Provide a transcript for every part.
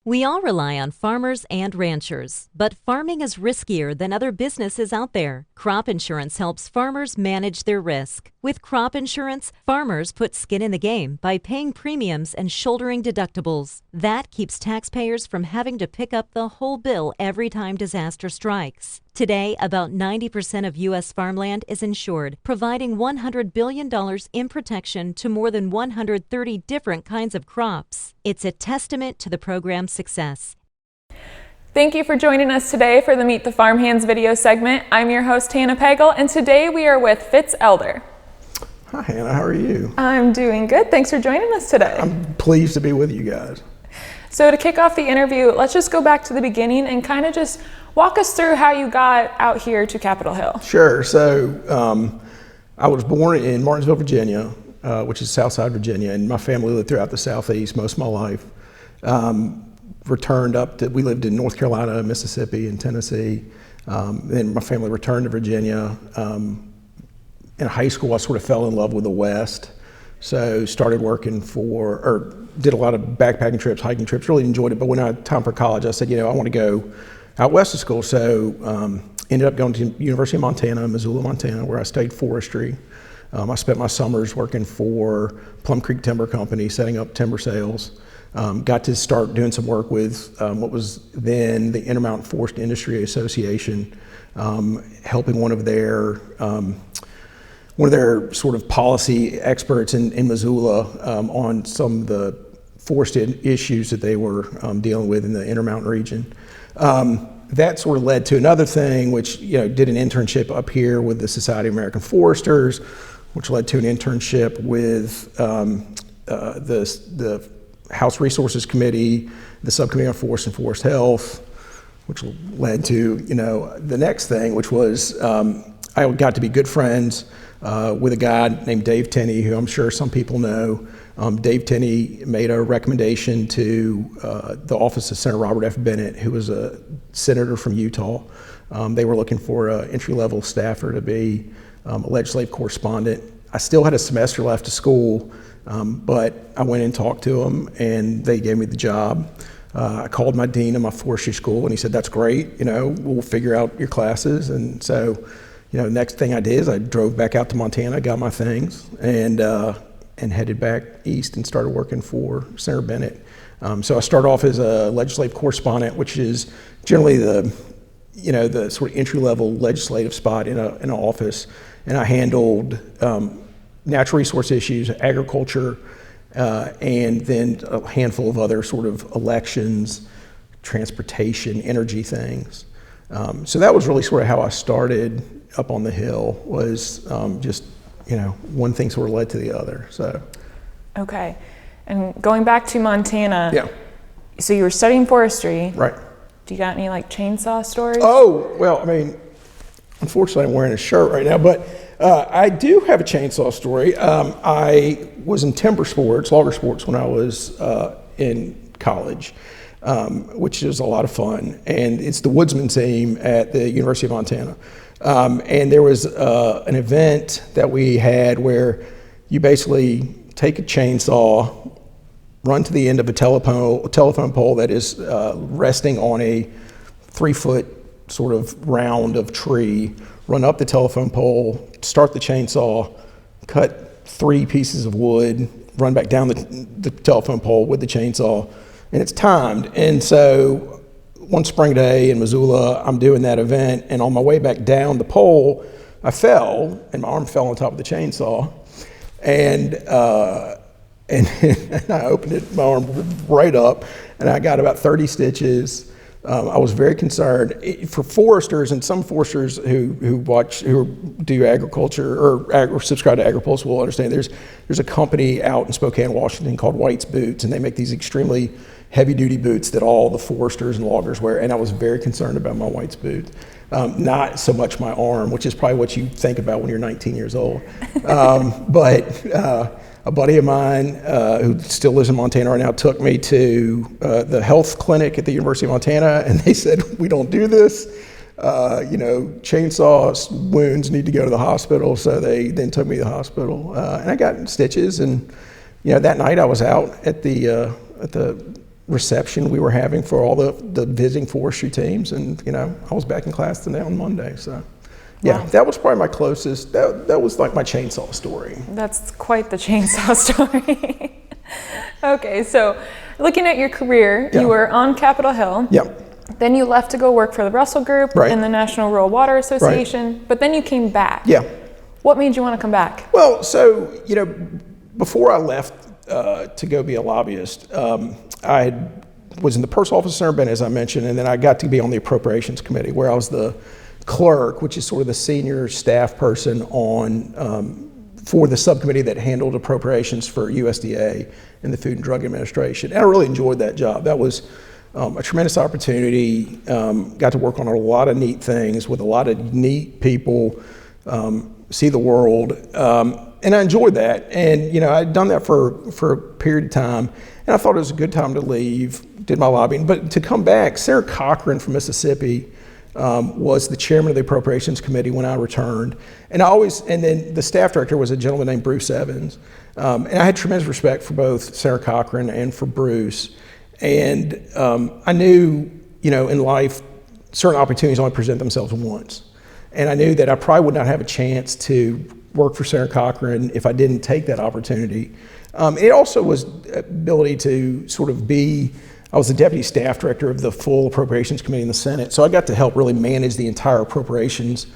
We all rely on farmers and ranchers, but farming is riskier than other businesses out there. Crop insurance helps farmers manage their risk. With crop insurance, farmers put skin in the game by paying premiums and shouldering deductibles. That keeps taxpayers from having to pick up the whole bill every time disaster strikes. Today, about 90% of U.S. farmland is insured, providing $100 billion in protection to more than 130 different kinds of crops. It's a testament to the program's success. Thank you for joining us today for the Meet the Farm Hands video segment. I'm your host, Hannah Pagel, and today we are with Fitz Elder. Hi, Hannah. How are you? I'm doing good. Thanks for joining us today. I'm pleased to be with you guys. So to kick off the interview, let's just go back to the beginning and kind of just walk us through how you got out here to Capitol Hill. Sure. So I was born in Martinsville, Virginia, which is Southside Virginia, and my family lived throughout the Southeast most of my life. We lived in North Carolina, Mississippi, and Tennessee. Then my family returned to Virginia. In high school, I sort of fell in love with the West. So started working did a lot of backpacking trips, hiking trips, really enjoyed it. But when I had time for college, I said, I want to go out west of school. So ended up going to University of Montana, Missoula, Montana, where I studied forestry. I spent my summers working for Plum Creek Timber Company, setting up timber sales. Got to start doing some work with what was then the Intermountain Forest Industry Association, helping one of their sort of policy experts in Missoula on some of the forested issues that they were dealing with in the Intermountain region. That sort of led to another thing, which did an internship up here with the Society of American Foresters, which led to an internship with the House Resources Committee, the Subcommittee on Forest and Forest Health, which led to the next thing, which was I got to be good friends with a guy named Dave Tenney, who I'm sure some people know. Dave Tenney made a recommendation to the office of Senator Robert F. Bennett, who was a senator from Utah. They were looking for an entry-level staffer to be a legislative correspondent. I still had a semester left of school, but I went and talked to them, and they gave me the job. I called my dean of my forestry school, and he said, "That's great. We'll figure out your classes." And so, next thing I did is I drove back out to Montana, got my things, and headed back east and started working for Senator Bennett. So I started off as a legislative correspondent, which is generally the sort of entry-level legislative spot in an office, and I handled natural resource issues, agriculture, and then a handful of other sort of elections, transportation, energy things. So that was really sort of how I started up on the Hill, was just one thing sort of led to the other. So. Okay. And going back to Montana. Yeah. So you were studying forestry. Right. Do you got any chainsaw stories? Oh, well, unfortunately I'm wearing a shirt right now, but I do have a chainsaw story. I was in timber sports, logger sports, when I was in college, which is a lot of fun. And it's the woodsman team at the University of Montana. And there was an event that we had where you basically take a chainsaw, run to the end of a telephone pole that is resting on a 3-foot sort of round of tree, run up the telephone pole, start the chainsaw, cut 3 pieces of wood, run back down the telephone pole with the chainsaw, and it's timed. And so one spring day in Missoula, I'm doing that event, and on my way back down the pole, I fell, and my arm fell on top of the chainsaw, and I opened it, my arm right up, and I got about 30 stitches. I was very concerned. For foresters, and some foresters who do agriculture or subscribe to Agri-Pulse will understand, there's a company out in Spokane, Washington called White's Boots, and they make these extremely heavy-duty boots that all the foresters and loggers wear, and I was very concerned about my White's boot. Not so much my arm, which is probably what you think about when you're 19 years old. But a buddy of mine who still lives in Montana right now took me to the health clinic at the University of Montana, and they said, "We don't do this. Chainsaw wounds need to go to the hospital." So they then took me to the hospital, and I got stitches. And that night I was out at the reception we were having for all the visiting forestry teams, and I was back in class today on Monday. So yeah, that was probably my closest. That was like my chainsaw story. That's quite the chainsaw story. Okay, so looking at your career, you were on Capitol Hill. Yeah. Then you left to go work for the Russell Group and the National Rural Water Association, but then you came back. Yeah. What made you want to come back? Well, so, before I left to go be a lobbyist, I was in the purse office center, Ben, as I mentioned, and then I got to be on the Appropriations Committee, where I was the clerk, which is sort of the senior staff person for the subcommittee that handled appropriations for USDA and the Food and Drug Administration. And I really enjoyed that job. That was a tremendous opportunity. Got to work on a lot of neat things with a lot of neat people, see the world, and I enjoyed that. And I'd done that for a period of time, and I thought it was a good time to leave. Did my lobbying, but to come back, Senator Cochran from Mississippi was the chairman of the Appropriations Committee when I returned, and then the staff director was a gentleman named Bruce Evans, and I had tremendous respect for both Senator Cochran and for Bruce. And I knew, in life, certain opportunities only present themselves once. And I knew that I probably would not have a chance to work for Senator Cochran if I didn't take that opportunity. It also was ability to sort of I was the deputy staff director of the full Appropriations Committee in the Senate, so I got to help really manage the entire appropriations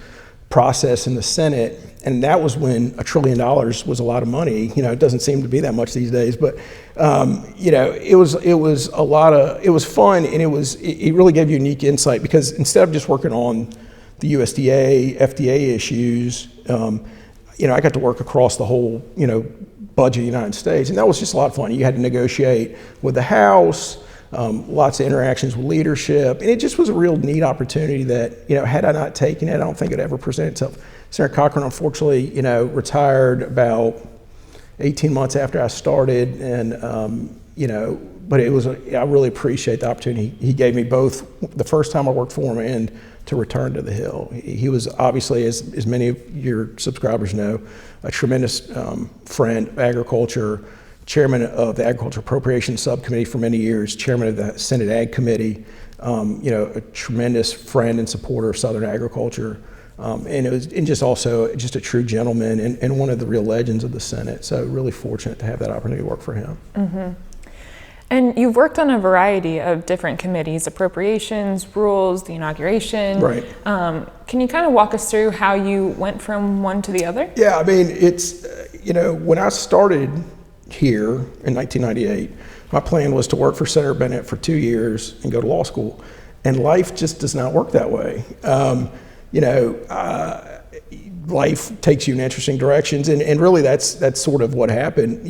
process in the Senate, and that was when $1 trillion was a lot of money. It doesn't seem to be that much these days, but it was fun, and it really gave you unique insight, because instead of just working on the USDA, FDA issues, I got to work across the whole budget of the United States, and that was just a lot of fun. You had to negotiate with the House. Lots of interactions with leadership, and it just was a real neat opportunity that, had I not taken it, I don't think it ever presented itself. Senator Cochran, unfortunately, retired about 18 months after I started, and, but I really appreciate the opportunity he gave me, both the first time I worked for him and to return to the Hill. He was obviously, as many of your subscribers know, a tremendous friend of agriculture, chairman of the Agriculture Appropriations Subcommittee for many years, chairman of the Senate Ag Committee, a tremendous friend and supporter of Southern agriculture, and just a true gentleman and one of the real legends of the Senate. So really fortunate to have that opportunity to work for him. Mm-hmm. And you've worked on a variety of different committees: appropriations, rules, the inauguration. Right. Can you kind of walk us through how you went from one to the other? Yeah, I mean, it's, when I started here in 1998, my plan was to work for Senator Bennett for 2 years and go to law school, and life just does not work that way. Life takes you in interesting directions, and really that's sort of what happened.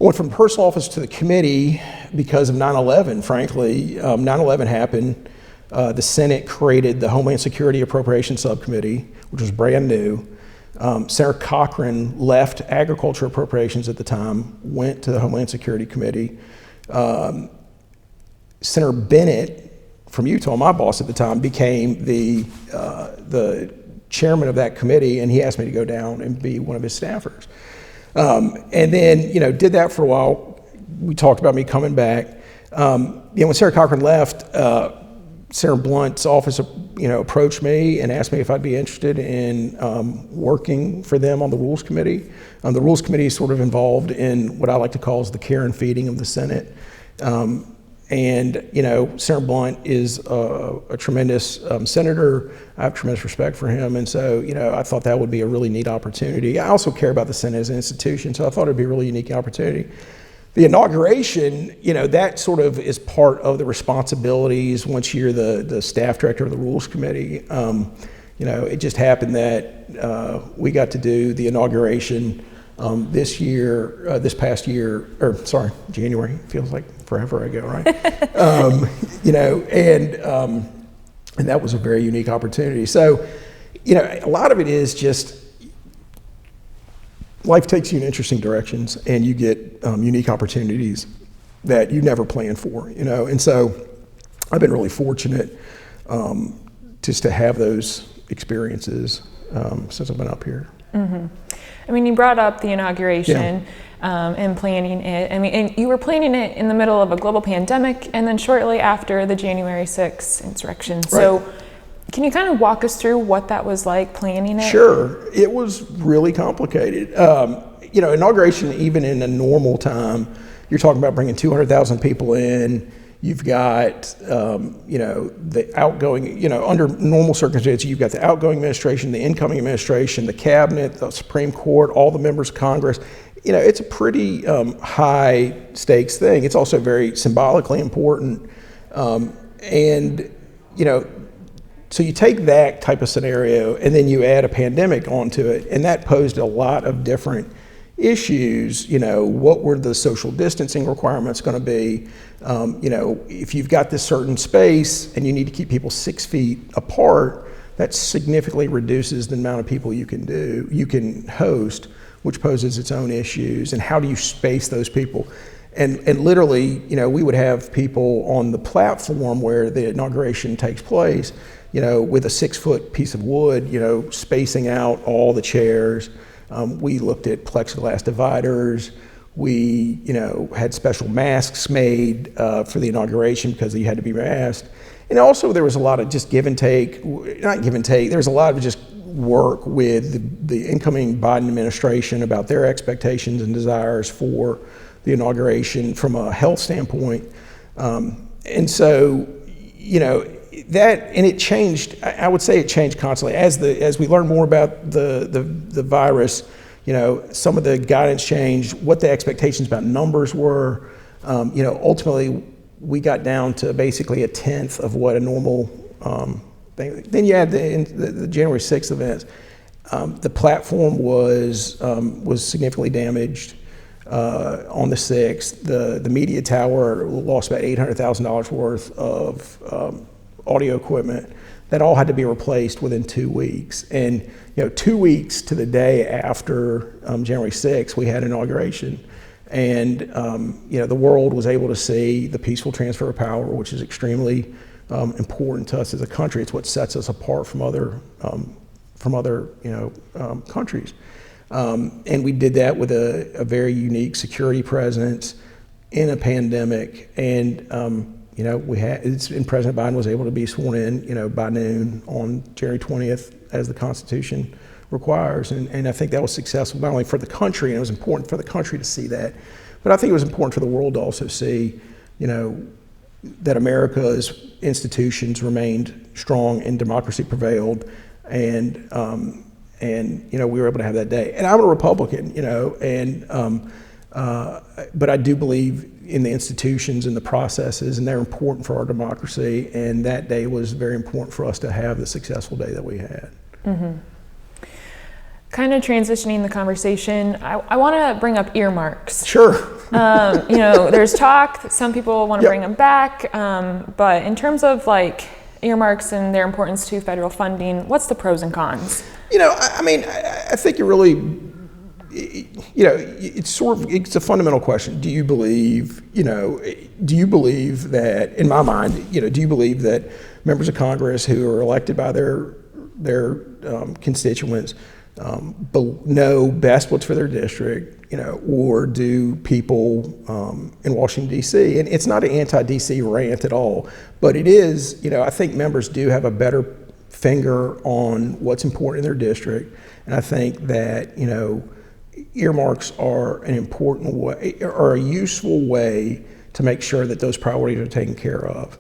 I went from personal office to the committee because of 9/11. Frankly, 9/11 happened. The Senate created the Homeland Security Appropriations Subcommittee, which was brand new. Senator Cochran left Agriculture Appropriations at the time, went to the Homeland Security Committee. Senator Bennett from Utah, my boss at the time, became the chairman of that committee, and he asked me to go down and be one of his staffers. And then, did that for a while. We talked about me coming back. When Senator Cochran left, Senator Blunt's office, approached me and asked me if I'd be interested in working for them on the Rules Committee. The Rules Committee is sort of involved in what I like to call is the care and feeding of the Senate. Senator Blunt is a tremendous senator. I have tremendous respect for him, and so I thought that would be a really neat opportunity. I also care about the Senate as an institution, so I thought it'd be a really unique opportunity. The inauguration, that sort of is part of the responsibilities once you're the staff director of the Rules Committee. It just happened that we got to do the inauguration this past year, January, feels like forever ago, right? And that was a very unique opportunity. So, a lot of it is just life takes you in interesting directions, and you get unique opportunities that you never planned for, And so I've been really fortunate just to have those experiences since I've been up here. I mean, you brought up the inauguration and planning it. I mean, and you were planning it in the middle of a global pandemic and then shortly after the January 6th insurrection. So can you kind of walk us through what that was like planning it? Sure. It was really complicated. Inauguration, even in a normal time, you're talking about bringing 200,000 people in. You've got, the outgoing, under normal circumstances, you've got the outgoing administration, the incoming administration, the cabinet, the Supreme Court, all the members of Congress. It's a pretty high stakes thing. It's also very symbolically important. So you take that type of scenario and then you add a pandemic onto it, and that posed a lot of different issues. What were the social distancing requirements going to be? If you've got this certain space and you need to keep people 6 feet apart, that significantly reduces the amount of people you can host, which poses its own issues. And how do you space those people? And literally, we would have people on the platform where the inauguration takes place, with a 6-foot piece of wood, spacing out all the chairs. We looked at plexiglass dividers. We, had special masks made for the inauguration because you had to be masked. And also there was a lot of just give and take, not give and take, there was a lot of just work with the incoming Biden administration about their expectations and desires for the inauguration from a health standpoint. And so, it changed. I would say it changed constantly as we learned more about the virus. Some of the guidance changed, what the expectations about numbers were. Ultimately, we got down to basically a tenth of what a normal thing. Then you had the January 6th events. The platform was significantly damaged on the 6th. The media tower lost about $800,000 worth of audio equipment. That all had to be replaced within 2 weeks. And 2 weeks to the day after January 6th, we had inauguration. And the world was able to see the peaceful transfer of power, which is extremely important to us as a country. It's what sets us apart from other countries. And we did that with a very unique security presence in a pandemic. And and President Biden was able to be sworn in, by noon on January 20th, as the Constitution requires. And I think that was successful not only for the country, and it was important for the country to see that, but I think it was important for the world to also see, that America's institutions remained strong and democracy prevailed. And we were able to have that day. And I'm a Republican, but I do believe in the institutions and the processes, and they're important for our democracy. And that day was very important for us to have the successful day that we had. Mm-hmm. Kind of transitioning the conversation, I want to bring up earmarks. Sure. There's talk that some people want to bring them back, but in terms of earmarks and their importance to federal funding, what's the pros and cons? I think it really, it's a fundamental question. Do you believe that, in my mind, do you believe that members of Congress who are elected by their constituents know best what's for their district, or do people in Washington, D.C., and it's not an anti-D.C. rant at all, but it is, I think members do have a better finger on what's important in their district, and I think that, earmarks are an important way, or a useful way to make sure that those priorities are taken care of.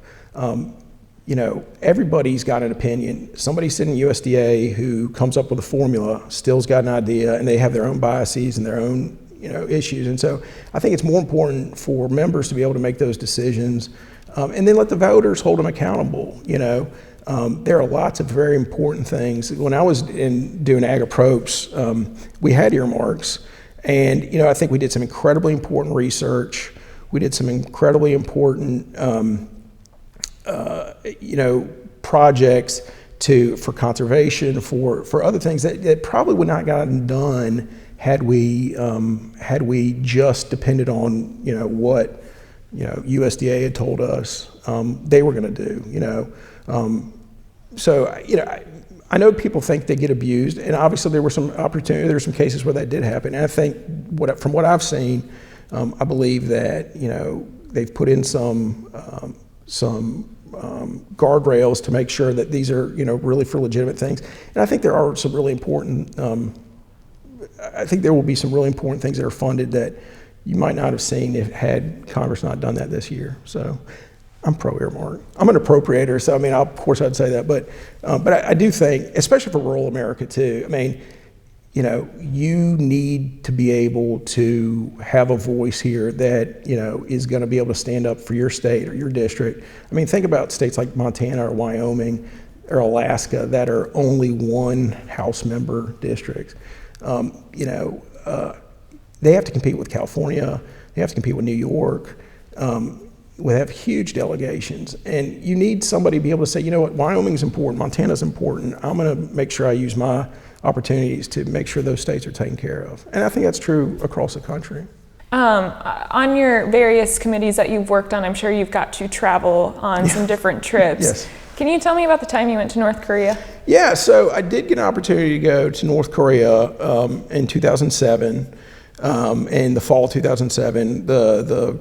Everybody's got an opinion. Somebody sitting in USDA who comes up with a formula still's got an idea, and they have their own biases and their own, issues. And so I think it's more important for members to be able to make those decisions, and then let the voters hold them accountable. There are lots of very important things. When I was doing Agri-Pulse, we had earmarks, and I think we did some incredibly important research. We did some incredibly important projects for conservation, for other things that probably would not have gotten done had we just depended on what USDA had told us they were going to do. So I know people think they get abused, and obviously there were some cases where that did happen. And I think from what I've seen, I believe that, they've put in some guardrails to make sure that these are, really for legitimate things. And I think there are some really important, I think there will be some really important things that are funded that you might not have seen had Congress not done that this year. So I'm pro-earmark. I'm an appropriator, so of course I'd say that, but I do think, especially for rural America too, you need to be able to have a voice here that, is going to be able to stand up for your state or your district. Think about states like Montana or Wyoming or Alaska that are only one House member districts. They have to compete with California. They have to compete with New York. We have huge delegations, and you need somebody to be able to say, Wyoming's important, Montana's important. I'm going to make sure I use my opportunities to make sure those states are taken care of. And I think that's true across the country. On your various committees that you've worked on, I'm sure you've got to travel on some different trips. Yes. Can you tell me about the time you went to North Korea? Yeah, so I did get an opportunity to go to North Korea in 2007. In the fall of 2007, the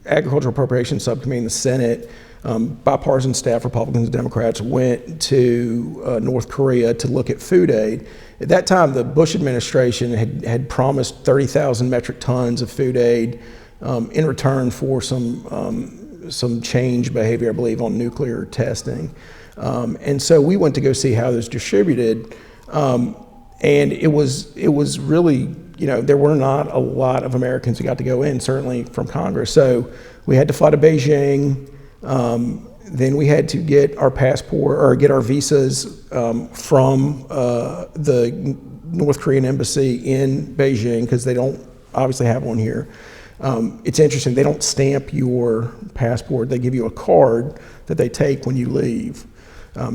Agricultural Appropriations Subcommittee in the Senate, bipartisan staff, Republicans and Democrats, went to North Korea to look at food aid. At that time, the Bush administration had promised 30,000 metric tons of food aid in return for some change behavior, I believe, on nuclear testing. And so we went to go see how it was distributed. And it was really, there were not a lot of Americans who got to go in, certainly from Congress. So we had to fly to Beijing. Then we had to get our passport or get our visas from the North Korean embassy in Beijing, because they don't obviously have one here. It's interesting, they don't stamp your passport. They give you a card that they take when you leave.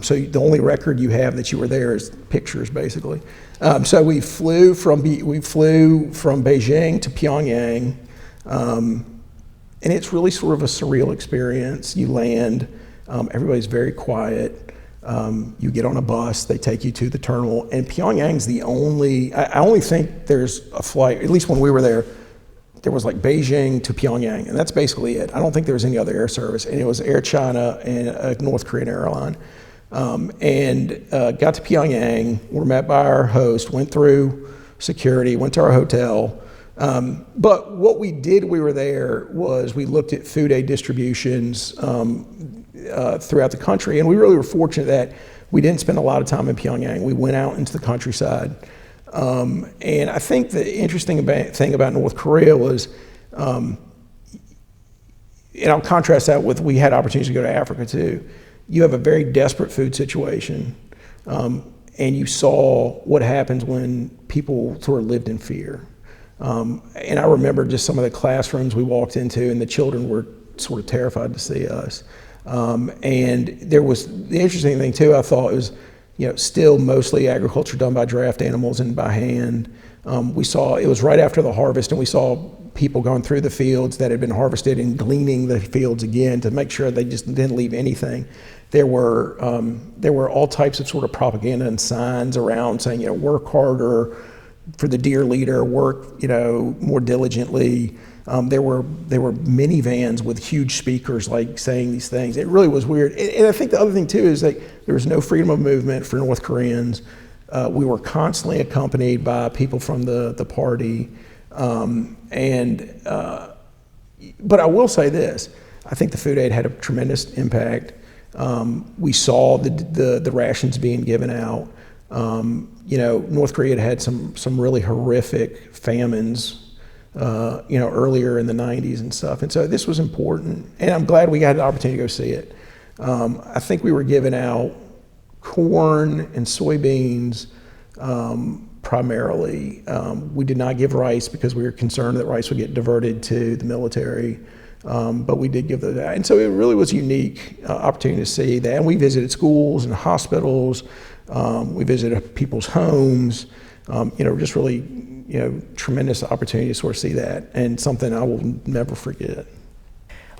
So the only record you have that you were there is pictures, basically. So we flew from Beijing to Pyongyang, and it's really sort of a surreal experience. You land, everybody's very quiet. You get on a bus, they take you to the terminal, and Pyongyang's the only, I only think there's a flight, at least when we were there was like Beijing to Pyongyang, and that's basically it. I don't think there was any other air service, and it was Air China and a North Korean airline. Got to Pyongyang, were met by our host, went through security, went to our hotel. But what we did, we were there, was we looked at food aid distributions throughout the country, and we really were fortunate that we didn't spend a lot of time in Pyongyang. We went out into the countryside. And I think the interesting thing about North Korea was, and I'll contrast that with, we had opportunities to go to Africa too. You have a very desperate food situation, and you saw what happens when people sort of lived in fear. And I remember just some of the classrooms we walked into, and the children were sort of terrified to see us. And there was, the interesting thing too, I thought, was, still mostly agriculture done by draft animals and by hand. We saw, it was right after the harvest, and we saw people going through the fields that had been harvested and gleaning the fields again to make sure they just didn't leave anything. There were all types of sort of propaganda and signs around saying, work harder for the deer leader, work, more diligently. There were minivans with huge speakers like saying these things. It really was weird. And I think the other thing too is that there was no freedom of movement for North Koreans. We were constantly accompanied by people from the party. But I will say this, I think the food aid had a tremendous impact. We saw the rations being given out. North Korea had some really horrific famines, earlier in the 90s and stuff. And so this was important, and I'm glad we had the opportunity to go see it. I think we were giving out corn and soybeans primarily. We did not give rice because we were concerned that rice would get diverted to the military, but we did give that. And so it really was a unique opportunity to see that. And we visited schools and hospitals. We visited people's homes, just really, tremendous opportunity to sort of see that, and something I will never forget.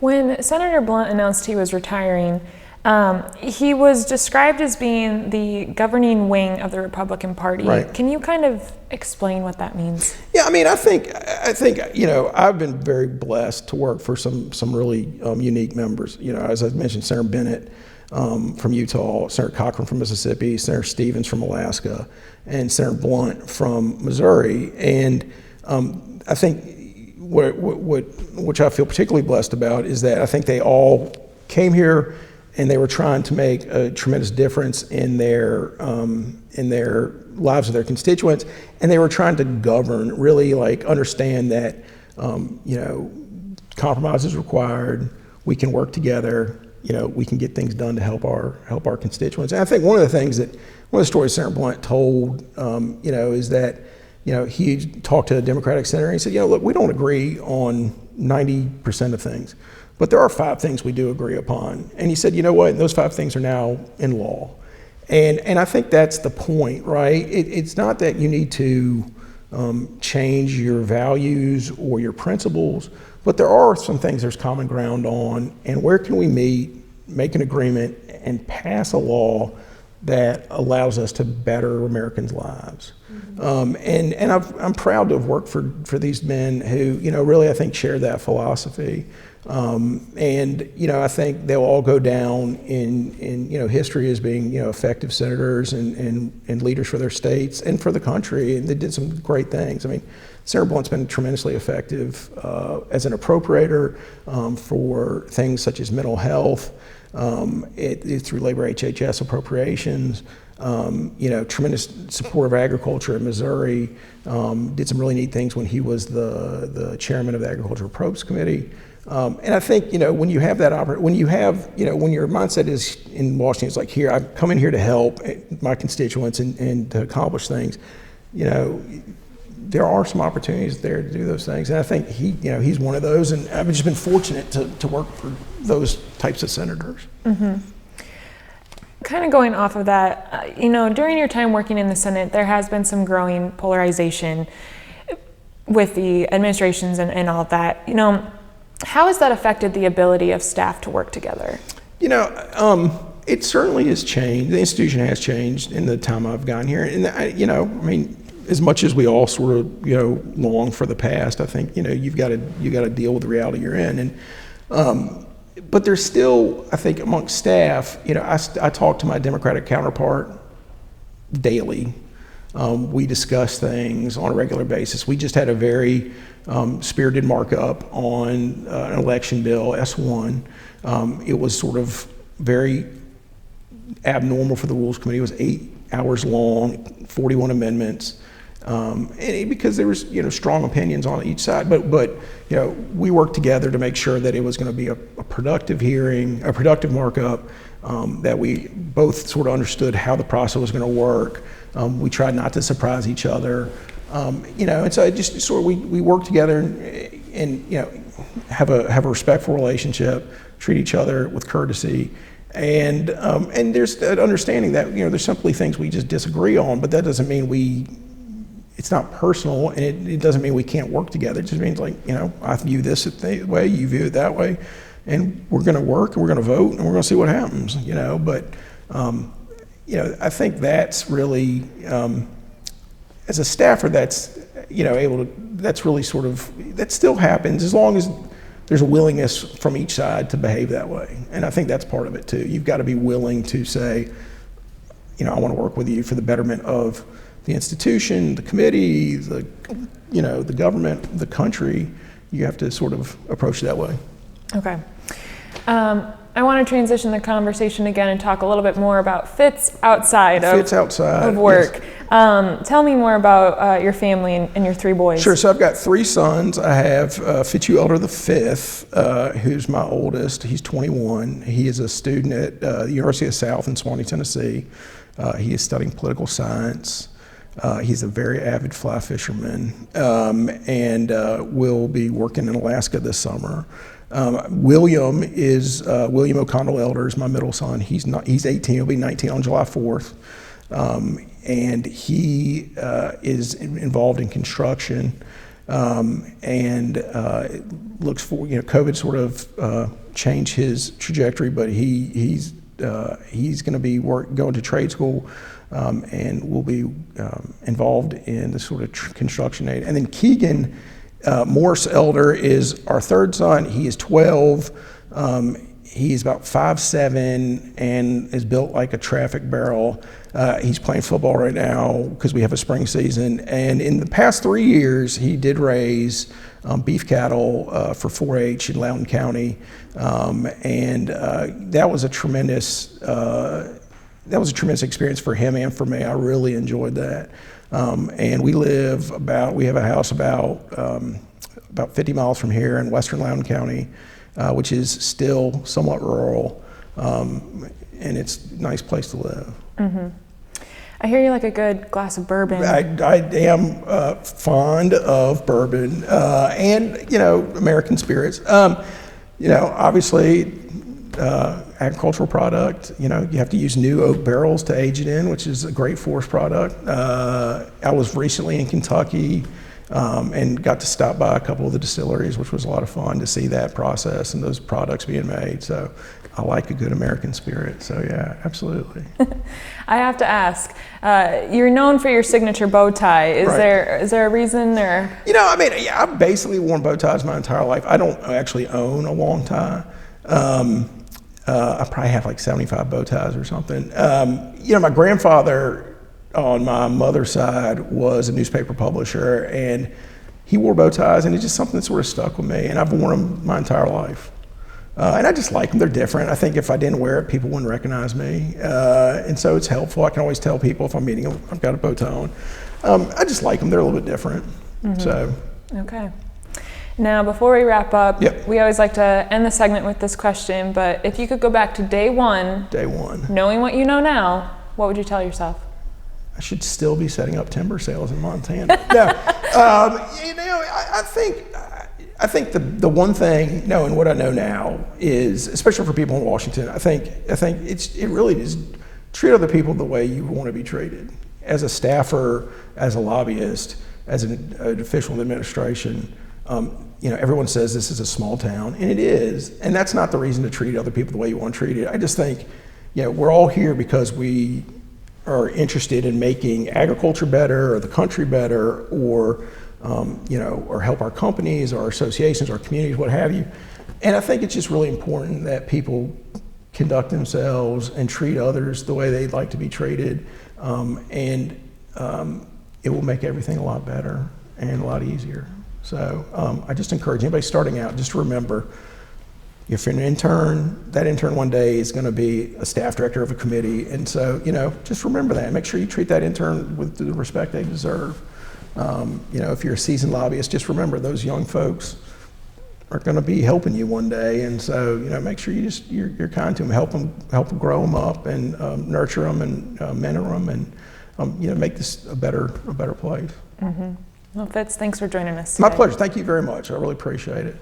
When Senator Blunt announced he was retiring, He was described as being the governing wing of the Republican Party. Right. Can you kind of explain what that means? Yeah, I mean, I think I've been very blessed to work for some really unique members. As I mentioned, Senator Bennett from Utah, Senator Cochran from Mississippi, Senator Stevens from Alaska, and Senator Blunt from Missouri. And I think which I feel particularly blessed about is that I think they all came here and they were trying to make a tremendous difference in their lives of their constituents, and they were trying to govern, really understand that compromise is required. We can work together. We can get things done to help our constituents. And I think one of the stories Senator Blunt told, is that he talked to a Democratic senator and he said, look, we don't agree on 90% of things, but there are 5 things we do agree upon. And he said, you know what? Those 5 things are now in law. And I think that's the point, right? It's not that you need to change your values or your principles, but there are some things there's common ground on. And where can we meet, make an agreement, and pass a law that allows us to better Americans' lives? And I'm proud to have worked for these men who, really I think share that philosophy. I think they'll all go down in history as being effective senators and leaders for their states and for the country, and they did some great things. I mean, Senator Blunt's been tremendously effective as an appropriator for things such as mental health, through labor HHS appropriations. Tremendous support of agriculture in Missouri. Did some really neat things when he was the chairman of the Agricultural Probes Committee. And I think, when you have that when your mindset is in Washington, it's like, here, I'm coming here to help my constituents and to accomplish things, there are some opportunities there to do those things. And I think he's one of those, and I've just been fortunate to work for those types of senators. Mm-hmm. Kind of going off of that, during your time working in the Senate, there has been some growing polarization with the administrations and all of that. How has that affected the ability of staff to work together? It certainly has changed. The institution has changed in the time I've gotten here. And as much as we all sort of, long for the past, I think, you've got to deal with the reality you're in. And but there's still, I think, amongst staff, I talk to my Democratic counterpart daily. We discuss things on a regular basis. We just had a very spirited markup on an election bill, S1. It was sort of very abnormal for the Rules Committee. It was 8 hours long, 41 amendments. Because there was, strong opinions on each side, but we worked together to make sure that it was going to be a productive hearing, a productive markup, that we both sort of understood how the process was going to work. We tried not to surprise each other, and so it just sort of we work together and have a respectful relationship, treat each other with courtesy. And there's that understanding that there's simply things we just disagree on, but that doesn't mean it's not personal, and it doesn't mean we can't work together. It just means I view this the way, you view it that way, and we're going to work and we're going to vote and we're going to see what happens. But I think that's really as a staffer, that's that's really sort of, that still happens as long as there's a willingness from each side to behave that way. And I think that's part of it too. You've got to be willing to say, I want to work with you for the betterment of the institution, the committee, the government, the country. You have to sort of approach it that way. Okay. I want to transition the conversation again and talk a little bit more about Fitz outside of work. Yes. Tell me more about your family and your 3 boys. Sure. So I've got 3 sons. I have Fitz Elder the 5th, who's my oldest. He's 21. He is a student at the University of South in Swanee, Tennessee. He is studying political science. He's a very avid fly fisherman, and will be working in Alaska this summer. William O'Connell Elder is my middle son. He's 18. He'll be 19 on July 4th, and he is involved in construction, and looks for COVID sort of changed his trajectory, but he's he's going to be going to trade school, and will be involved in the sort of construction aid. And then Keegan Morse Elder is our third son. He is 12. He's about 5'7" and is built like a traffic barrel. He's playing football right now because we have a spring season. And in the past 3 years, he did raise beef cattle for 4-H in Loudoun County, and that was a tremendous experience for him and for me. I really enjoyed that. And we have a house about 50 miles from here in western Loudoun County, which is still somewhat rural, and it's a nice place to live. Mm-hmm. I hear you like a good glass of bourbon. I am fond of bourbon and, American spirits. Obviously, agricultural product, you have to use new oak barrels to age it in, which is a great forest product. I was recently in Kentucky and got to stop by a couple of the distilleries, which was a lot of fun to see that process and those products being made. So I like a good American spirit. So yeah, absolutely. I have to ask, you're known for your signature bow tie. Is there a reason, or? I've basically worn bow ties my entire life. I don't actually own a long tie. I probably have like 75 bow ties or something. My grandfather on my mother's side was a newspaper publisher, and he wore bow ties, and it's just something that sort of stuck with me, and I've worn them my entire life. And I just like them. They're different. I think if I didn't wear it, people wouldn't recognize me. And so it's helpful. I can always tell people if I'm meeting them, I've got a bow tie on. I just like them. They're a little bit different. Mm-hmm. So. Okay. Now, before we wrap up, Yep. we always like to end the segment with this question, but if you could go back to day one, knowing what you know now, what would you tell yourself? I should still be setting up timber sales in Montana. No, I think the one thing, knowing what I know now, is, especially for people in Washington, I think it really is treat other people the way you want to be treated. As a staffer, as a lobbyist, as an official in the administration, everyone says this is a small town, and it is, and that's not the reason to treat other people the way you want to treat it. I just think, we're all here because we are interested in making agriculture better, or the country better, or help our companies, our associations, our communities, what have you. And I think it's just really important that people conduct themselves and treat others the way they'd like to be treated, and it will make everything a lot better and a lot easier. So I just encourage anybody starting out, just to remember, if you're an intern, that intern one day is going to be a staff director of a committee. And so, just remember that. Make sure you treat that intern with the respect they deserve. If you're a seasoned lobbyist, just remember those young folks are going to be helping you one day. And so, make sure you're kind to them, help them grow them up, and nurture them, and mentor them, and make this a better place. Mm-hmm. Well, Fitz, thanks for joining us today. My pleasure. Thank you very much. I really appreciate it.